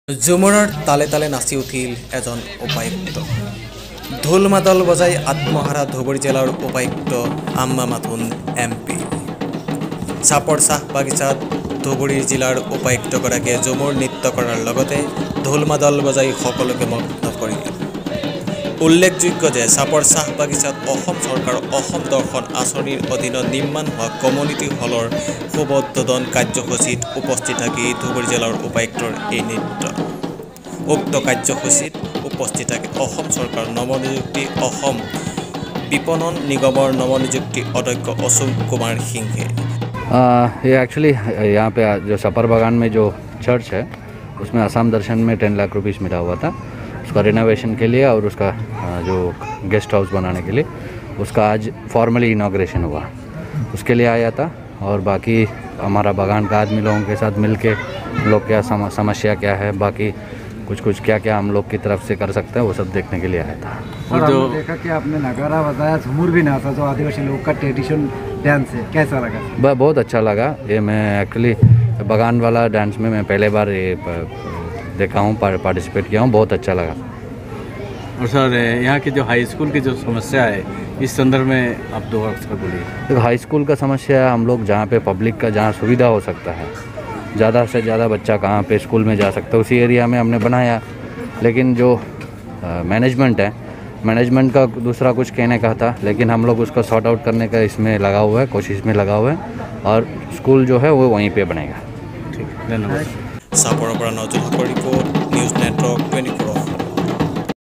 झुमुৰৰ তালে তালে নাচি উঠিল এজন উপায়ুক্ত। ঢোল মাদল বজাই আত্মহাৰা ধুবুৰী জিলাৰ উপায়ুক্ত আম্মা মাথুন MP। চাপৰ চাহ বাগিচাত ধুবুৰী জিলাৰ উপায়ুক্তগৰাকীয়ে ঝুমুৰ নৃত্য কৰাৰ লগতে ঢোল মাদল বজাই সকলোকে মগ্ন কৰিলে। উল্লেখযোগ্য যে চাপৰ চাহ বাগিচাত অসম চৰকাৰ অসম দৰ্শন আঁচনিৰ অধীনত নিৰ্মাণ হোৱা কমিউনিটি হলৰ শুভোদ্বোধন কাৰ্যসূচীত উপস্থিত থাকি ধুবুৰী জিলাৰ উপায়ুক্তৰ এই নৃত্য। উক্ত কাৰ্যসূচীত উপস্থিত থাকে অসম চৰকাৰ নৱনিযুক্তি অসম विपणन निगমৰ नवनियुक्ति अध्यक्ष अशोक कुमार सिंघे। ये एक्चुअली यहाँ पे जो सपर बागान में जो चर्च है उसमें आसाम दर्शन में 10 लाख रुपीस मिला हुआ था, उसका रिनोवेशन के लिए और उसका जो गेस्ट हाउस बनाने के लिए उसका आज फॉर्मली इनॉग्रेशन हुआ, उसके लिए आया था। और बाकी हमारा बागान का आदमी लोगों के साथ मिल के लोग क्या समस्या क्या है, बाकी कुछ क्या क्या हम लोग की तरफ से कर सकते हैं वो सब देखने के लिए आया था। और जो देखा कि आपने नगारा बजाया, झूमर भी नाचा जो आदिवासी लोग का ट्रेडिशन डांस है, कैसा लगा? बहुत अच्छा लगा। ये मैं एक्चुअली बागान वाला डांस में मैं पहले बार ये देखा हूँ, पार्टिसिपेट किया हूँ, बहुत अच्छा लगा। और सर यहाँ की जो हाई स्कूल की जो समस्या है इस संदर्भ में आप 2 अक्षर बोलिए। तो हाई स्कूल का समस्या है, हम लोग जहाँ पे पब्लिक का जहाँ सुविधा हो सकता है, ज़्यादा से ज़्यादा बच्चा कहाँ पे स्कूल में जा सकता है उसी एरिया में हमने बनाया। लेकिन जो मैनेजमेंट है, मैनेजमेंट का दूसरा कुछ कहने का था, लेकिन हम लोग उसको सॉर्ट आउट करने का इसमें लगा हुआ है, कोशिश में लगा हुआ है और स्कूल जो है वो वहीं पे बनेगा। ठीक, धन्यवाद। सापर नजरुल हকৰ रिपोर्ट, न्यूज़ नेटवर्क 24।